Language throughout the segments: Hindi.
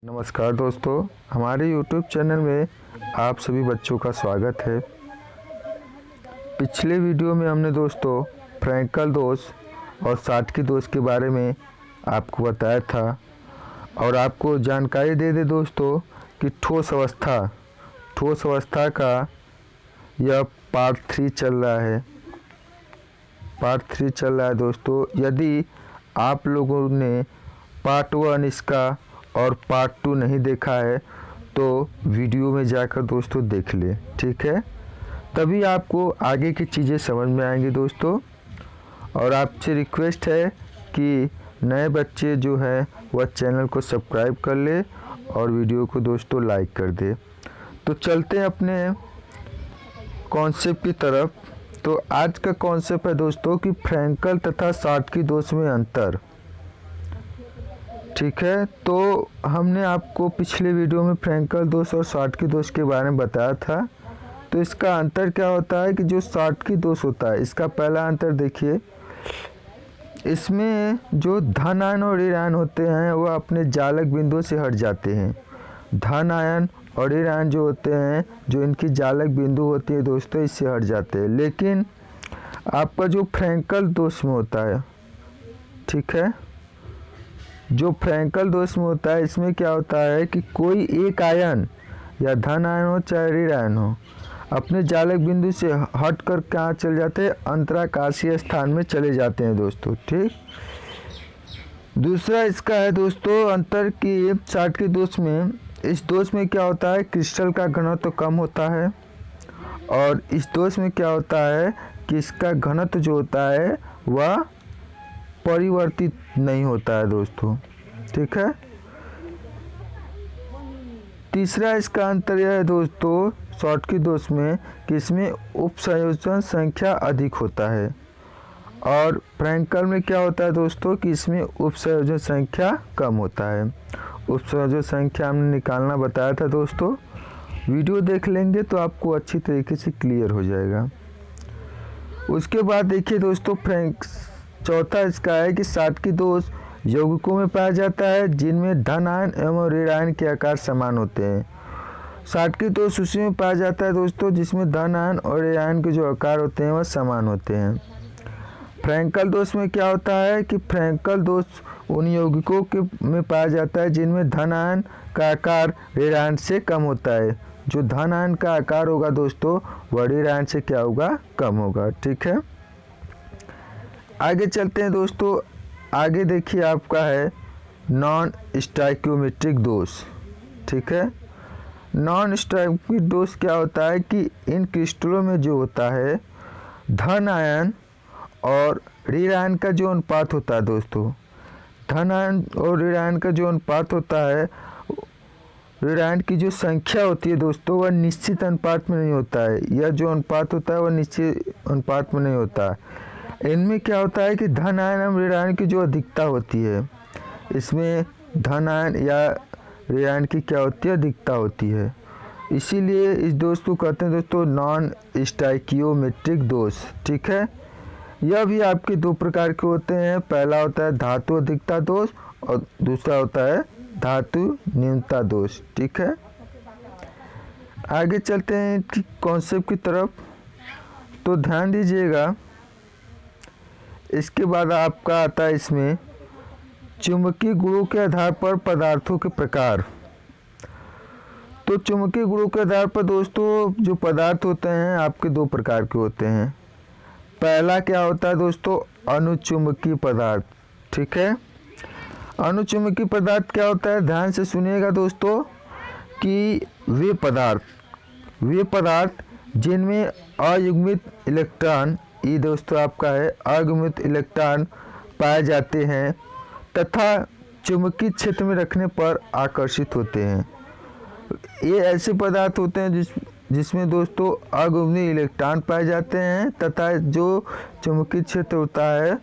नमस्कार दोस्तों, हमारे YouTube चैनल में आप सभी बच्चों का स्वागत है। पिछले वीडियो में हमने दोस्तों फ्रैंकल दोष और साटकी दोष के बारे में आपको बताया था और आपको जानकारी दे दे दोस्तों कि ठोस अवस्था का यह पार्ट 3 चल रहा है दोस्तों। यदि आप लोगों ने पार्ट 1 इसका और पार्ट 2 नहीं देखा है तो वीडियो में जाकर दोस्तों देख ले, ठीक है। तभी आपको आगे की चीज़ें समझ में आएंगी दोस्तों। और आपसे रिक्वेस्ट है कि नए बच्चे जो हैं वह चैनल को सब्सक्राइब कर ले और वीडियो को दोस्तों लाइक कर दे। तो चलते हैं अपने कॉन्सेप्ट की तरफ। तो आज का कॉन्सेप्ट है दोस्तों कि फ्रैंकल तथा साटकी दोष में अंतर, ठीक है। तो हमने आपको पिछले वीडियो में फ्रैंकल दोष और साटकी दोष के बारे में बताया था। तो इसका अंतर क्या होता है कि जो साटकी दोष होता है, इसका पहला अंतर देखिए, इसमें जो धन आयन और ऋण आयन होते हैं वह अपने जालक बिंदुओं से हट जाते हैं। धन आयन और ऋण आयन जो होते हैं, जो इनकी जालक बिंदु होती है दोस्तों, इससे हट जाते हैं। लेकिन आपका जो फ्रैंकल दोष में होता है, ठीक है, जो फ्रैंकल दोष में होता है, इसमें क्या होता है कि कोई एक आयन या धन आयन हो चाहे ऋण आयन हो, अपने जालक बिंदु से हट कर कहाँ चले जाते हैं, अंतराकाशीय स्थान में चले जाते हैं दोस्तों, ठीक। दूसरा इसका है दोस्तों अंतर कि साटकी दोष में, इस दोष में क्या होता है, क्रिस्टल का घनत्व तो कम होता है और इस दोष में क्या होता है कि इसका घनत्व जो होता है वह परिवर्तित नहीं होता है दोस्तों, ठीक है। तीसरा इसका अंतर यह है दोस्तों साटकी दोष में कि इसमें उपसंयोजन संख्या अधिक होता है और फ्रैंकल में क्या होता है दोस्तों कि इसमें उपसंयोजन संख्या कम होता है। उपसंयोजन संख्या हमने निकालना बताया था दोस्तों, वीडियो देख लेंगे तो आपको अच्छी तरीके से क्लियर हो जाएगा। उसके बाद देखिए दोस्तों चौथा इसका है कि साटकी दोष यौगिकों में पाया जाता है जिनमें धन आयन एवं ऋण आयन के आकार समान होते हैं। साटकी दोष उसी में पाया जाता है दोस्तों जिसमें धन आयन और ऋण आयन के जो आकार होते हैं वह समान होते हैं। फ्रैंकल दोष में क्या होता है कि फ्रैंकल दोष उन यौगिकों के में पाया जाता है जिनमें धन आयन का आकार ऋण आयन से कम होता है। जो धन आयन का आकार होगा दोस्तों वह ऋण आयन से क्या होगा, कम होगा, ठीक है। आगे चलते हैं दोस्तों। आगे देखिए आपका है नॉन स्टोइकियोमेट्रिक दोष, ठीक है। नॉन स्टोइकियोमेट्रिक दोष क्या होता है कि इन क्रिस्टलों में जो होता है धन आयन और ऋण आयन का जो अनुपात होता है दोस्तों, धन आयन और ऋण आयन का जो अनुपात होता है, ऋण आयन की जो संख्या होती है दोस्तों वह निश्चित अनुपात में नहीं होता है। यह जो अनुपात होता है वह निश्चित अनुपात में नहीं होता है। इनमें क्या होता है कि धन आयन एवं ऋण आयन की जो अधिकता होती है, इसमें धन आयन या ऋण आयन की क्या होती है, अधिकता होती है। इसीलिए इस दोष को कहते हैं दोस्तों नॉन स्टोइकियोमेट्रिक दोष, ठीक है। यह भी आपके दो प्रकार के होते हैं। पहला होता है धातु अधिकता दोष और दूसरा होता है धातु न्यूनता दोष, ठीक है। आगे चलते हैं कि कॉन्सेप्ट की तरफ। तो ध्यान दीजिएगा, इसके बाद आपका आता है इसमें चुंबकीय गुणों के आधार पर पदार्थों के प्रकार। तो चुंबकीय गुणों के आधार पर दोस्तों जो पदार्थ होते हैं आपके दो प्रकार के होते हैं। पहला क्या होता है दोस्तों, अनुचुंबकीय पदार्थ, ठीक है। अनुचुंबकीय पदार्थ क्या होता है, ध्यान से सुनिएगा दोस्तों कि वे पदार्थ जिनमें अयुग्मित इलेक्ट्रॉन, ये दोस्तों आपका है अयुग्मित इलेक्ट्रॉन पाए जाते हैं तथा चुंबकीय क्षेत्र में रखने पर आकर्षित होते हैं। ये ऐसे पदार्थ होते हैं जिसमें दोस्तों अयुग्मित इलेक्ट्रॉन पाए जाते हैं तथा जो चुंबकीय क्षेत्र होता है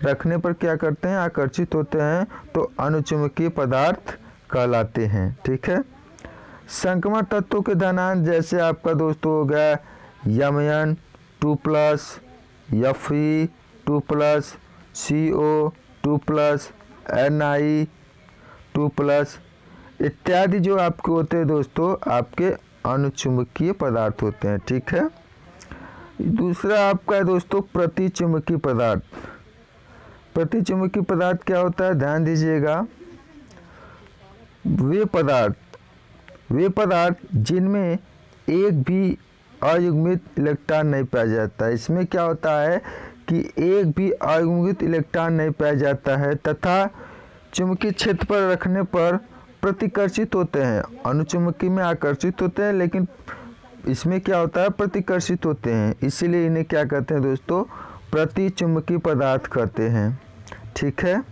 रखने पर क्या करते हैं, आकर्षित होते हैं, तो अनुचुंबकीय पदार्थ कहलाते हैं, ठीक है। संक्रमण तत्वों के धनांक जैसे आपका दोस्तों हो गया Mn2+, Fe2+, CO2+, Ni2+, इत्यादि जो आपके होते हैं दोस्तों, आपके अनुचुंबकीय पदार्थ होते हैं। ठीक है। दूसरा आपका है दोस्तों प्रतिचुंबकीय पदार्थ। प्रतिचुंबकीय पदार्थ क्या होता है, ध्यान दीजिएगा। वे पदार्थ जिनमें एक भी अयुग्मित इलेक्ट्रॉन नहीं पाया जाता है। इसमें क्या होता है कि एक भी अयुग्मित इलेक्ट्रॉन नहीं पाया जाता है तथा चुंबकीय क्षेत्र पर रखने पर प्रतिकर्षित होते हैं। अनुचुंबकीय में आकर्षित होते हैं, लेकिन इसमें क्या होता है, प्रतिकर्षित होते हैं। इसीलिए इन्हें क्या कहते हैं दोस्तों, प्रतिचुंबकीय पदार्थ कहते हैं। ठीक है।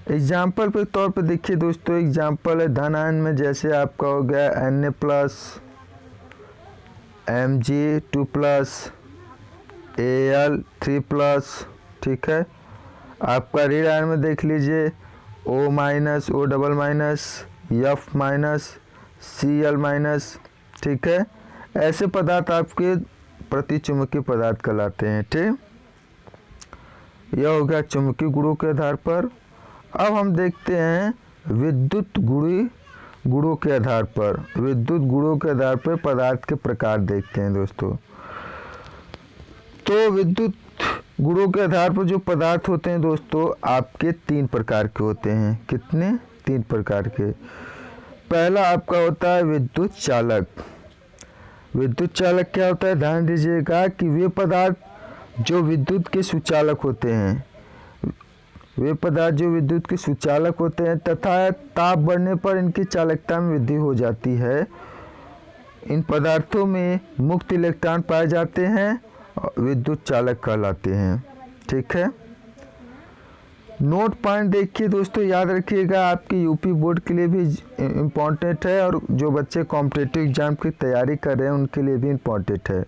एग्जाम्पल के तौर पर देखिए दोस्तों, एग्जाम्पल है धन आयन में, जैसे आपका हो गया Na+, Mg2+, Al3+। ठीक है। आपका ऋण आयन में देख लीजिए O-, O-, F-, Cl-। ठीक है। ऐसे पदार्थ आपके प्रतिचुंबकीय पदार्थ कहलाते हैं। ठीक, यह हो गया चुंबकीय गुणों के आधार पर। अब हम देखते हैं विद्युत गुणों के आधार पर। विद्युत गुणों के आधार पर पदार्थ के प्रकार देखते हैं दोस्तों। तो विद्युत गुणों के आधार पर जो पदार्थ होते हैं दोस्तों, आपके 3 प्रकार के होते हैं। कितने? 3 प्रकार के। पहला आपका होता है विद्युत चालक। विद्युत चालक क्या होता है, ध्यान दीजिएगा कि वे पदार्थ जो विद्युत के सुचालक होते हैं, वे पदार्थ जो विद्युत के सुचालक होते हैं तथा ताप बढ़ने पर इनकी चालकता में वृद्धि हो जाती है। इन पदार्थों में मुक्त इलेक्ट्रॉन पाए जाते हैं, विद्युत चालक कहलाते हैं। ठीक है। नोट पॉइंट देखिए दोस्तों, याद रखिएगा, आपके यूपी बोर्ड के लिए भी इम्पॉर्टेंट है और जो बच्चे कॉम्पिटिटिव एग्जाम की तैयारी कर रहे हैं उनके लिए भी इम्पॉर्टेंट है।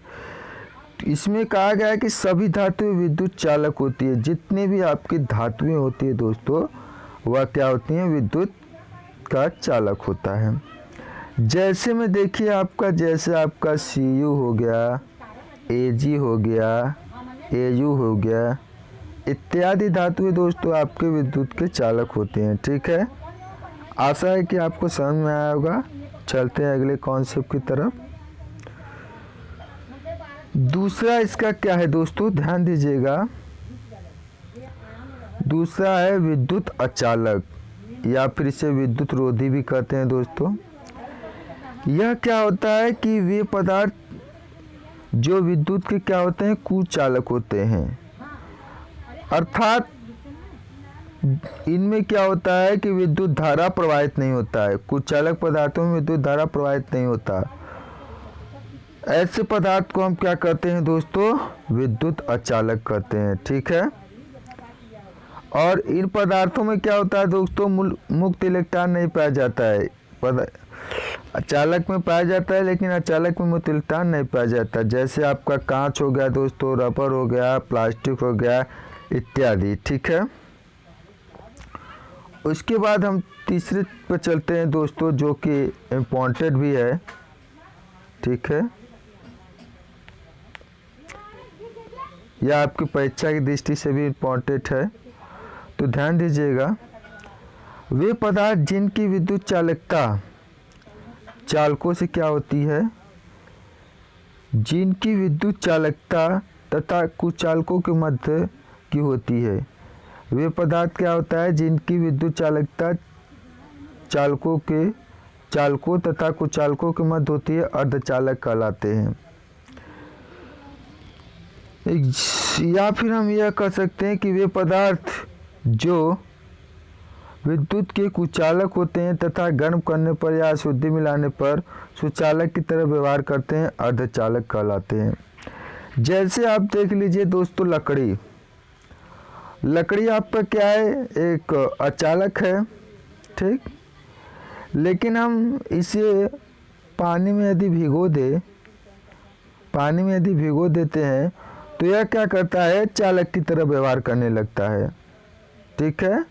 इसमें कहा गया है कि सभी धातुएं विद्युत चालक होती है। जितने भी आपकी धातुएं होती है दोस्तों, वह क्या होती हैं, विद्युत का चालक होता है। जैसे में देखिए आपका, जैसे आपका Cu हो गया, Ag हो गया, Au हो गया, इत्यादि धातुएं दोस्तों आपके विद्युत के चालक होते हैं। ठीक है। आशा है कि आपको समझ में आया होगा। चलते हैं अगले कॉन्सेप्ट की तरफ। दूसरा इसका क्या है दोस्तों, ध्यान दीजिएगा। दूसरा है विद्युत अचालक, या फिर इसे विद्युत रोधी भी कहते हैं दोस्तों। यह क्या होता है कि वे पदार्थ जो विद्युत के क्या होते हैं, कुचालक होते हैं। अर्थात इनमें क्या होता है कि विद्युत धारा प्रवाहित नहीं होता है। कुचालक पदार्थों में विद्युत धारा प्रवाहित नहीं होता। ऐसे पदार्थ को हम क्या कहते हैं दोस्तों, विद्युत अचालक कहते हैं। ठीक है। और इन पदार्थों में क्या होता है दोस्तों, मुक्त इलेक्ट्रॉन नहीं पाया जाता है। अचालक में पाया जाता है, लेकिन अचालक में मुक्त इलेक्ट्रॉन नहीं पाया जाता। जैसे आपका कांच हो गया दोस्तों, रबर हो गया, प्लास्टिक हो गया, इत्यादि। ठीक है। उसके बाद हम तीसरे पर चलते हैं दोस्तों, जो कि इम्पोर्टेंट भी है। ठीक है। यह आपकी परीक्षा की दृष्टि से भी इम्पोर्टेंट है, तो ध्यान दीजिएगा। वे पदार्थ जिनकी विद्युत चालकता चालकों से क्या होती है, जिनकी विद्युत चालकता तथा कुचालकों के मध्य की होती है। वे पदार्थ क्या होता है, जिनकी विद्युत चालकता चालकों तथा कुचालकों के मध्य होती है, अर्धचालक कहलाते हैं। या फिर हम यह कह सकते हैं कि वे पदार्थ जो विद्युत के कुचालक होते हैं तथा गर्म करने पर या अशुद्धि मिलाने पर सुचालक की तरह व्यवहार करते हैं, अर्धचालक कहलाते हैं। जैसे आप देख लीजिए दोस्तों, लकड़ी आपका क्या है, एक अचालक है। ठीक। लेकिन हम इसे पानी में यदि भिगो देते हैं तो यह क्या करता है, चालक की तरह व्यवहार करने लगता है। ठीक है।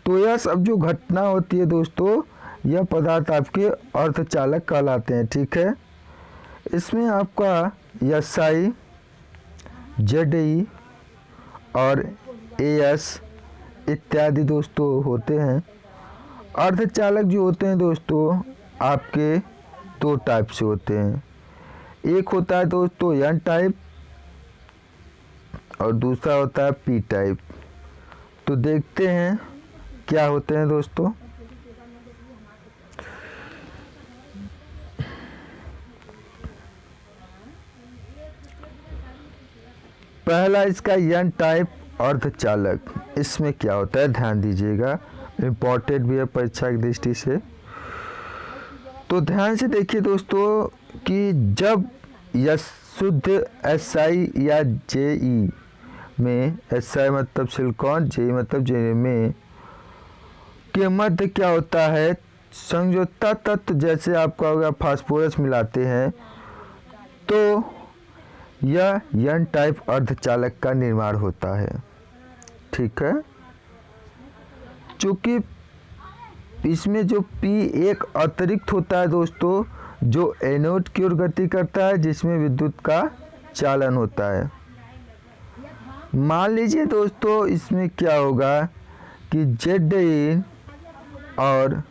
तो यह सब जो घटना होती है दोस्तों, यह पदार्थ आपके अर्धचालक कहलाते हैं। ठीक है। इसमें आपका SI, ZE और AS इत्यादि दोस्तों होते हैं। अर्धचालक जो होते हैं दोस्तों आपके दो टाइप से होते हैं। एक होता है दोस्तों एन टाइप और दूसरा होता है पी टाइप। तो देखते हैं क्या होते हैं दोस्तों। पहला इसका एन टाइप अर्धचालक, इसमें क्या होता है ध्यान दीजिएगा, इम्पोर्टेंट भी है परीक्षा की दृष्टि से। तो ध्यान से देखिए दोस्तों कि जब यह शुद्ध SI या JE में, SI मतलब सिलिकॉन, JE मतलब जेनेरियम में के मध्य क्या होता है संयोजकता तत्व, जैसे आपका होगा फास्फोरस मिलाते हैं तो यह एन टाइप अर्धचालक का निर्माण होता है। ठीक है, चूँकि इसमें जो P एक अतिरिक्त होता है दोस्तों जो एनोड की ओर गति करता है, जिसमें विद्युत का चालन होता है। मान लीजिए दोस्तों इसमें क्या होगा कि ZE और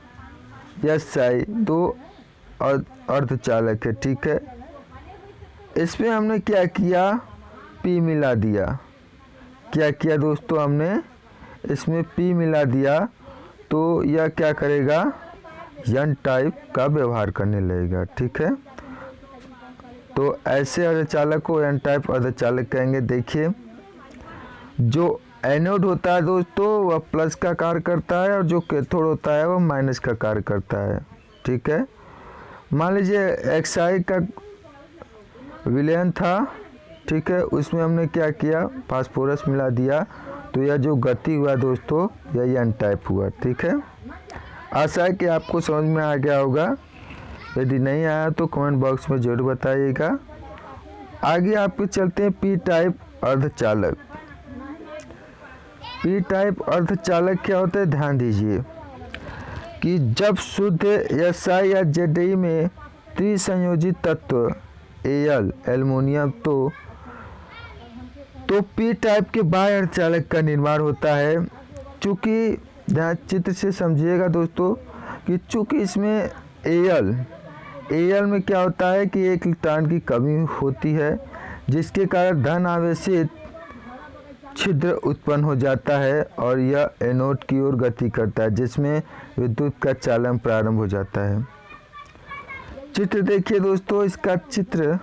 SI दो अर्धचालक है। ठीक है, इसमें हमने क्या किया, P मिला दिया। क्या किया दोस्तों, हमने इसमें P मिला दिया तो यह क्या करेगा, एन टाइप का व्यवहार करने लगेगा। ठीक है, तो ऐसे अर्धचालक को एन टाइप अर्धचालक कहेंगे। देखिए जो एनोड होता है दोस्तों वह प्लस का कार्य करता है और जो कैथोड होता है वह माइनस का कार्य करता है। ठीक है, मान लीजिए XI का विलयन था। ठीक है, उसमें हमने क्या किया, फास्फोरस मिला दिया तो यह जो गति हुआ दोस्तों यह एन टाइप हुआ। ठीक है, आशा है कि आपको समझ में आ गया होगा। यदि नहीं आया तो कमेंट बॉक्स में जरूर बताइएगा। आगे आपको चलते हैं पी टाइप अर्धचालक। पी टाइप अर्धचालक क्या होता है, ध्यान दीजिए कि जब शुद्ध SI या ZE में त्रिसंयोजित तत्व Al एल्युमिनियम तो पी टाइप के बाह्य अर्धचालक का निर्माण होता है। चूँकि ध्यान चित्र से समझिएगा दोस्तों कि चूँकि इसमें Al में क्या होता है कि एक इलेक्ट्रॉन की कमी होती है, जिसके कारण धन आवेशित छिद्र उत्पन्न हो जाता है और यह एनोड की ओर गति करता है, जिसमें विद्युत का चालन प्रारंभ हो जाता है। चित्र देखिए दोस्तों, इसका चित्र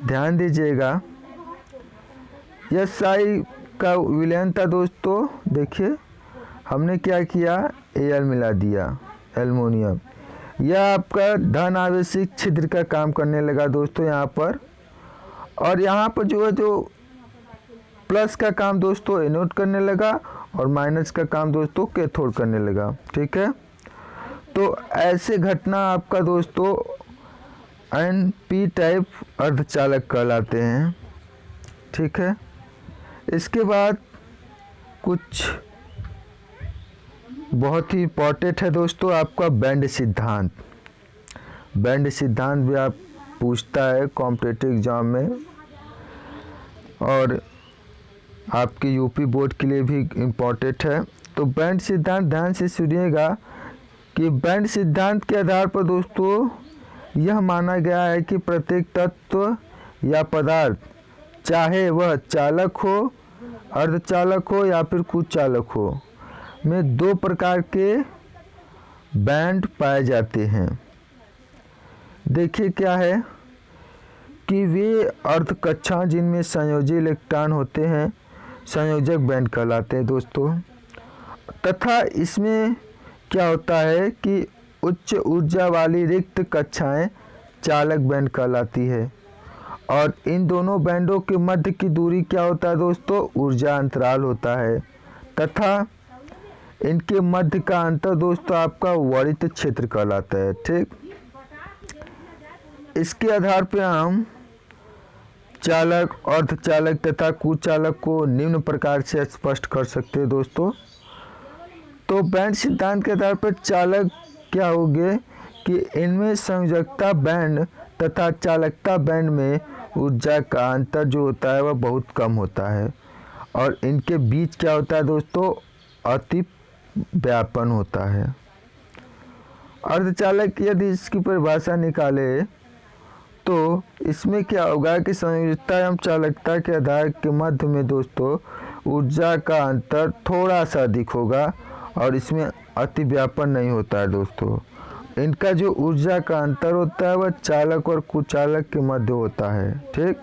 ध्यान दीजिएगा। SI का विलयन था दोस्तों, देखिए हमने क्या किया, Al मिला दिया एल्युमिनियम, यह आपका धन आवेशित छिद्र का काम करने लगा दोस्तों यहाँ पर। और यहाँ पर जो है जो प्लस का काम दोस्तों एनोड करने लगा और माइनस का काम दोस्तों कैथोड करने लगा। ठीक है, तो ऐसे घटना आपका दोस्तों NP टाइप अर्धचालक कहलाते हैं। ठीक है, इसके बाद कुछ बहुत ही इम्पोर्टेंट है दोस्तों आपका बैंड सिद्धांत। बैंड सिद्धांत भी आप पूछता है कॉम्पिटिटिव एग्जाम में और आपके यूपी बोर्ड के लिए भी इम्पोर्टेंट है। तो बैंड सिद्धांत ध्यान से सुनिएगा कि बैंड सिद्धांत के आधार पर दोस्तों यह माना गया है कि प्रत्येक तत्व या पदार्थ, चाहे वह चालक हो, अर्धचालक हो या फिर कुचालक हो, में दो प्रकार के बैंड पाए जाते हैं। देखिए क्या है कि वे अर्धकक्षा जिनमें संयोजी इलेक्ट्रॉन होते हैं संयोजक बैंड कहलाते हैं दोस्तों। तथा इसमें क्या होता है कि उच्च ऊर्जा वाली रिक्त कक्षाएं चालक बैंड कहलाती है। और इन दोनों बैंडों के मध्य की दूरी क्या होता है दोस्तों, ऊर्जा अंतराल होता है। तथा इनके मध्य का अंतर दोस्तों आपका वर्णित क्षेत्र कहलाता है। ठीक, इसके आधार पर हम चालक, अर्धचालक तथा कुचालक को निम्न प्रकार से स्पष्ट कर सकते हैं दोस्तों। तो बैंड सिद्धांत के आधार पर चालक क्या होंगे कि इनमें संयोजकता बैंड तथा चालकता बैंड में ऊर्जा का अंतर जो होता है वह बहुत कम होता है और इनके बीच क्या होता है दोस्तों, अति व्यापन होता है। अर्धचालक यदि इसकी परिभाषा निकाले तो इसमें क्या होगा कि संयोजकता एवं चालकता के आधार के मध्य में दोस्तों ऊर्जा का अंतर थोड़ा सा अधिक होगा और इसमें अतिव्यापन नहीं होता है दोस्तों। इनका जो ऊर्जा का अंतर होता है वह चालक और कुचालक के मध्य होता है। ठीक,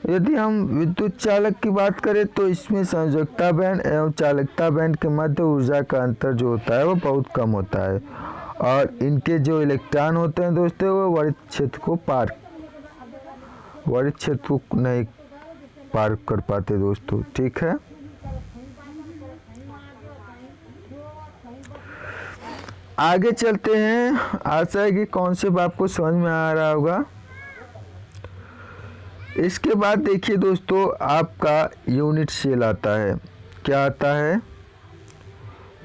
यदि हम विद्युत चालक की बात करें तो इसमें संयोजकता बैंड एवं चालकता बैंड के मध्य ऊर्जा का अंतर जो होता है वो बहुत कम होता है और इनके जो इलेक्ट्रॉन होते हैं दोस्तों वो वरित क्षेत्र को नहीं पार कर पाते दोस्तों। ठीक है, आगे चलते हैं। आशा है कि कॉन्सेप्ट आपको समझ में आ रहा होगा। इसके बाद देखिए दोस्तों आपका यूनिट सेल आता है। क्या आता है?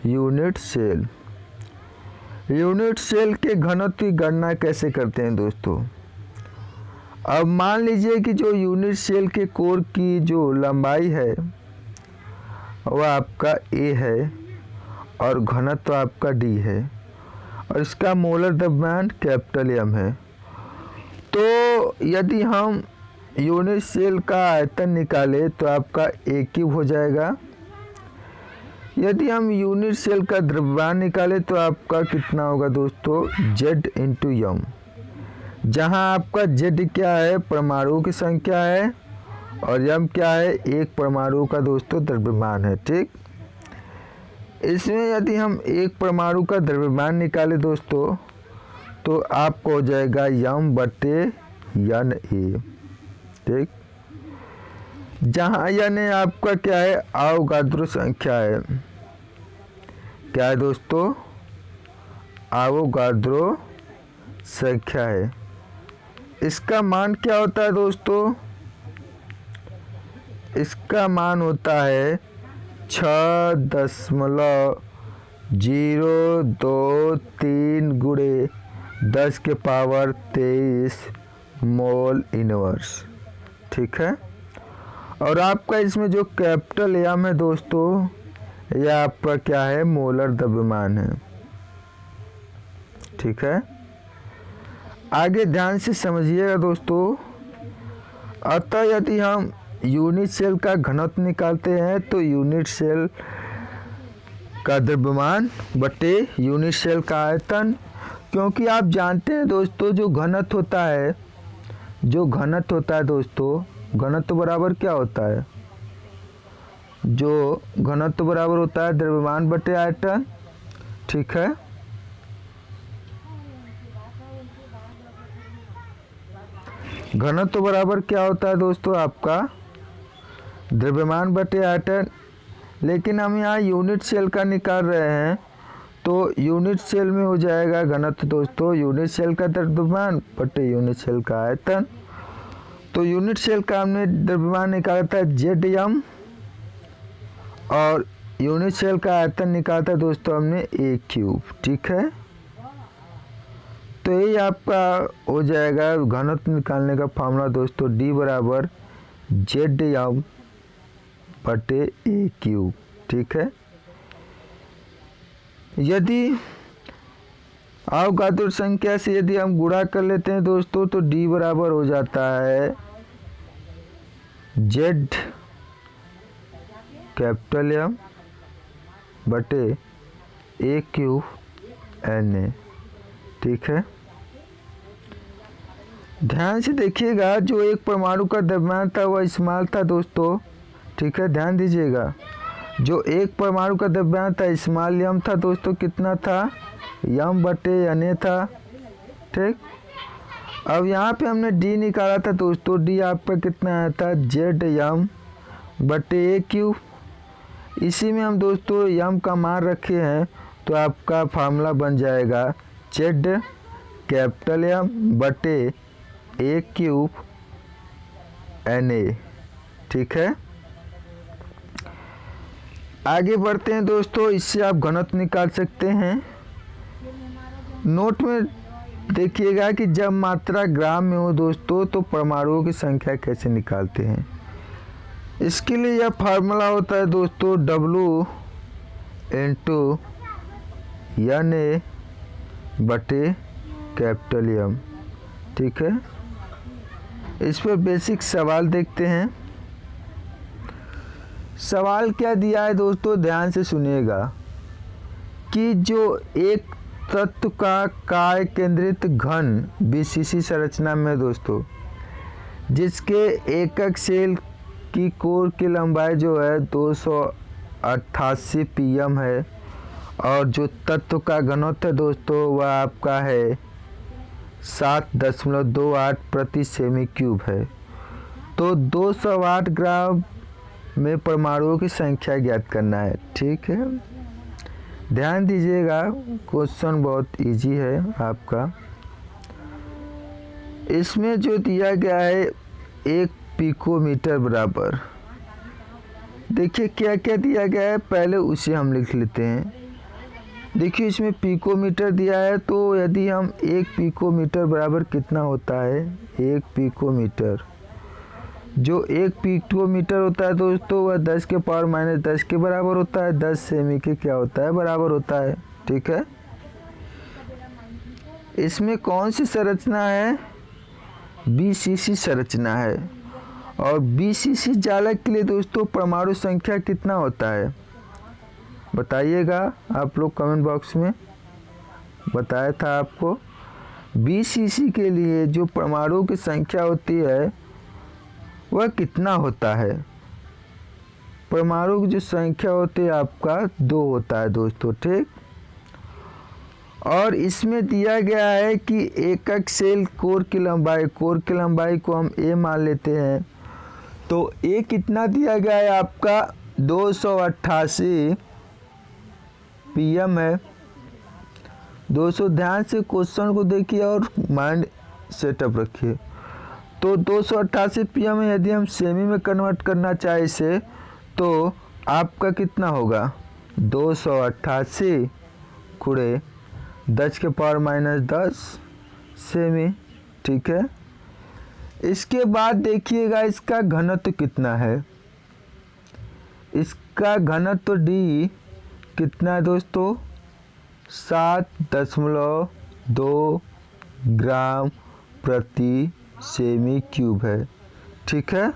Unit cell. यूनिट सेल के घनत्व की गणना कैसे करते हैं दोस्तों? अब मान लीजिए कि जो यूनिट सेल के कोर की जो लंबाई है वह आपका A है और घनत्व आपका D है और इसका मोलर द्रव्यमान कैपिटल M है। तो यदि हम यूनिट सेल का आयतन निकाले तो आपका A³ हो जाएगा। यदि हम यूनिट सेल का द्रव्यमान निकाले तो आपका कितना होगा दोस्तों? Z इंटू M, जहाँ आपका Z क्या है? परमाणु की संख्या है और M क्या है? एक परमाणु का दोस्तों द्रव्यमान है। ठीक, इसमें यदि हम एक परमाणु का द्रव्यमान निकाले दोस्तों तो आपको हो जाएगा M/NA। ठीक, जहाँ NA आपका क्या है? अवोगाद्रो संख्या है। क्या है दोस्तों? अवोगाद्रो संख्या है। इसका मान क्या होता है दोस्तों? इसका मान होता है 6.023 गुणे 10⁻23 मोल इनवर्स। ठीक है, और आपका इसमें जो कैपिटल M है दोस्तों यह आपका क्या है? मोलर द्रव्यमान है। ठीक है, आगे ध्यान से समझिएगा दोस्तों। अतः यदि हम यूनिट सेल का घनत्व निकालते हैं तो यूनिट सेल का द्रव्यमान बटे यूनिट सेल का आयतन, क्योंकि आप जानते हैं दोस्तों जो घनत्व होता है दोस्तों, घनत्व बराबर क्या होता है? जो घनत्व बराबर होता है द्रव्यमान बटे आयतन। ठीक है, घनत्व बराबर क्या होता है दोस्तों? आपका द्रव्यमान बटे आयतन। लेकिन हम यहाँ यूनिट सेल का निकाल रहे हैं तो यूनिट सेल में हो जाएगा घनत्व दोस्तों यूनिट सेल का द्रव्यमान बटे यूनिट सेल का आयतन। तो यूनिट सेल का हमने द्रव्यमान निकाला था ZM और यूनिट सेल का आयतन निकाला था दोस्तों हमने A³। ठीक है, तो यही आपका हो जाएगा घनत्व निकालने का फॉर्मूला दोस्तों, D बराबर ZM बटे A³। ठीक है, यदि अवगाद्रो संख्या से यदि हम गुणा कर लेते हैं दोस्तों तो D बराबर हो जाता है Z कैपिटल M बटे A³ NA। ठीक है, ध्यान से देखिएगा जो एक परमाणु का द्रव्यमान था वह स्मॉल था दोस्तों। ठीक है, ध्यान दीजिएगा जो एक परमाणु का द्रव्यमान था स्मॉल m था दोस्तों। कितना था? M बटे NA था। ठीक, अब यहाँ पे हमने D निकाला था दोस्तों। D आपका कितना आया था? ZM बटे A³। इसी में हम दोस्तों M का मान रखे हैं तो आपका फार्मूला बन जाएगा Z कैपिटल M बटे A³ NA। ठीक है, आगे बढ़ते हैं दोस्तों। इससे आप घनत्व निकाल सकते हैं। नोट में देखिएगा कि जब मात्रा ग्राम में हो दोस्तों तो परमाणुओं की संख्या कैसे निकालते हैं। इसके लिए यह फार्मूला होता है दोस्तों W इंटू एन ए बटे कैपिटल एम। ठीक है, इस पर बेसिक सवाल देखते हैं। सवाल क्या दिया है दोस्तों, ध्यान से सुनिएगा कि जो एक तत्व का काय केंद्रित घन बीसीसी संरचना में दोस्तों, जिसके एकक सेल की कोर की लंबाई जो है 288 pm है और जो तत्व का घनत्व दोस्तों वह आपका है 7.28 प्रति सेमी क्यूब है। तो 208 ग्राम में परमाणुओं की संख्या ज्ञात करना है। ठीक है, ध्यान दीजिएगा, क्वेश्चन बहुत इजी है आपका। इसमें जो दिया गया है 1 पिकोमीटर बराबर, देखिए क्या क्या दिया गया है, पहले उसे हम लिख लेते हैं। देखिए इसमें पिकोमीटर दिया है, तो यदि हम 1 पिकोमीटर बराबर कितना होता है, 1 पिकोमीटर, जो 1 पिकोमीटर होता है दोस्तों वह 10 के पावर माइनस 10 के बराबर होता है, 10 सेमी के क्या होता है, बराबर होता है। ठीक है, इसमें कौन सी संरचना है, बीसीसी संरचना है। और बीसीसी जालक के लिए दोस्तों परमाणु संख्या कितना होता है, बताइएगा आप लोग कमेंट बॉक्स में। बताया था आपको, बीसीसी के लिए जो परमाणु की संख्या होती है वह कितना होता है। परमाणु की जो संख्या होती है आपका 2 होता है दोस्तों। ठीक, और इसमें दिया गया है कि एकक सेल कोर की लंबाई को हम ए मान लेते हैं। तो ए कितना दिया गया है आपका 288 pm है। दोस्तों ध्यान से क्वेश्चन को देखिए और माइंड सेटअप रखिए। तो 288 pm में यदि हम सेमी में कन्वर्ट करना चाहे इसे, तो आपका कितना होगा 288 गुणे 10 के पावर माइनस 10 सेमी। ठीक है, इसके बाद देखिएगा इसका घनत्व कितना है। इसका घनत्व डी कितना है दोस्तों, 7.2 ग्राम प्रति सेमी क्यूब है। ठीक है,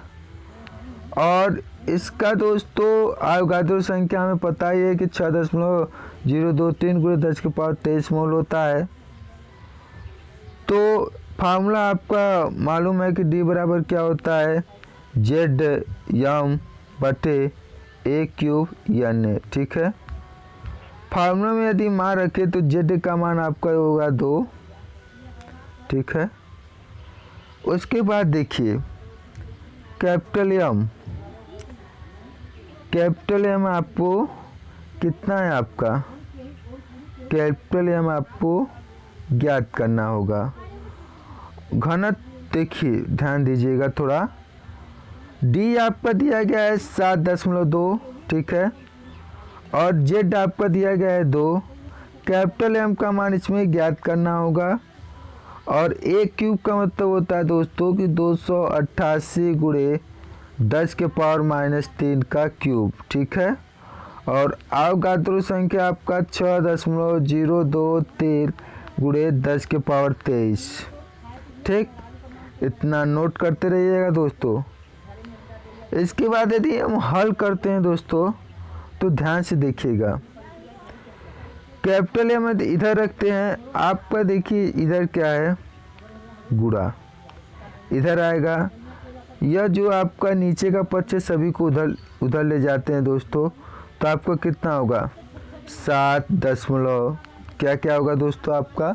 और इसका दोस्तों अवगाद्रो संख्या हमें पता ही है कि 6.023 गुणे 10 के पावर 23 मोल होता है। तो फार्मूला आपका मालूम है कि डी बराबर क्या होता है, जेड एम बटे ए क्यूब एन ए। ठीक है, फार्मूला में यदि मान रखे तो जेड का मान आपका होगा 2। ठीक है, उसके बाद देखिए कैपिटल एम आपको कितना है, आपका कैपिटल एम आपको ज्ञात करना होगा। घनत्व देखिए ध्यान दीजिएगा थोड़ा, डी आपका दिया गया है 7.2। ठीक है, और जेड आपका दिया गया है 2। कैपिटल एम का मान इसमें ज्ञात करना होगा। और ए क्यूब का मतलब होता है दोस्तों कि 288 गुणे 10 के पावर माइनस 3 का क्यूब। ठीक है, और अवगाद्रो संख्या आपका 6.023 गुणे 10 के पावर 23। ठीक, इतना नोट करते रहिएगा दोस्तों। इसके बाद यदि हम हल करते हैं दोस्तों तो ध्यान से देखिएगा, कैपिटल एम इधर रखते हैं, आपका देखिए इधर क्या है, गुणा इधर आएगा। यह जो आपका नीचे का पक्ष है सभी को उधर ले जाते हैं दोस्तों, तो आपका कितना होगा 7 क्या होगा दोस्तों आपका,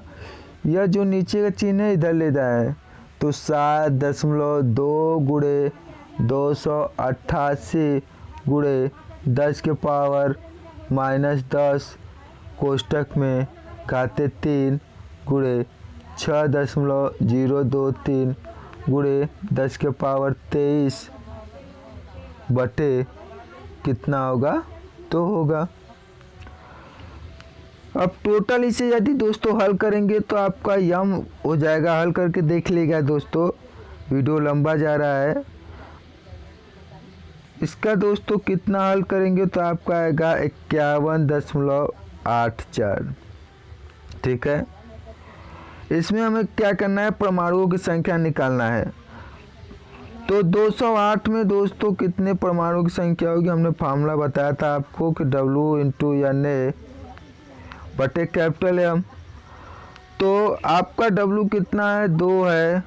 यह जो नीचे का चिन्ह है इधर ले जाए, तो 7.2 गुणे 288 गुणे 10 के पावर माइनस 10 कोष्टक में घाते 3 गुणे 6.023 गुणे 10 के पावर 23 बटे कितना होगा, तो होगा। अब टोटल इसे यदि दोस्तों हल करेंगे तो आपका यम हो जाएगा। हल करके देख लेगा दोस्तों, वीडियो लंबा जा रहा है। इसका दोस्तों कितना हल करेंगे तो आपका आएगा 51.84। ठीक है, इसमें हमें क्या करना है, परमाणुओं की संख्या निकालना है। तो 208 में दोस्तों कितने परमाणु की संख्या होगी, हमने फार्मूला बताया था आपको कि W इंटू Na बटे कैपिटल M। तो आपका W कितना है, 2 है,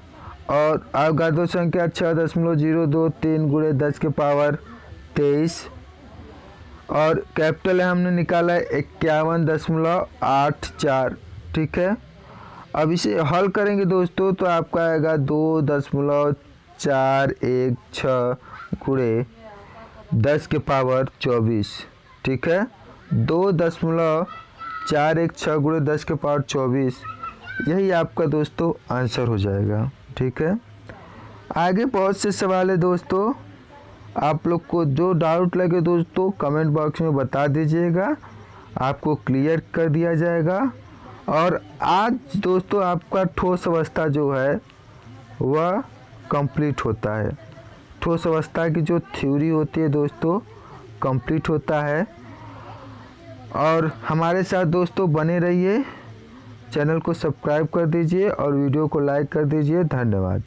और अवगाद्रो संख्या 6.023 गुणे 10 के पावर 23, और कैपिटल हमने निकाला है 51.84। ठीक है, अब इसे हल करेंगे दोस्तों तो आपका आएगा 2.416 गुणे 10 के पावर 24। ठीक है, 2.416 गुणे 10 के पावर 24, यही आपका दोस्तों आंसर हो जाएगा। ठीक है, आगे बहुत से सवाल है दोस्तों, आप लोग को जो डाउट लगे दोस्तों कमेंट बॉक्स में बता दीजिएगा, आपको क्लियर कर दिया जाएगा। और आज दोस्तों आपका ठोस अवस्था जो है वह कंप्लीट होता है, ठोस अवस्था की जो थ्योरी होती है दोस्तों कंप्लीट होता है। और हमारे साथ दोस्तों बने रहिए, चैनल को सब्सक्राइब कर दीजिए और वीडियो को लाइक कर दीजिए। धन्यवाद।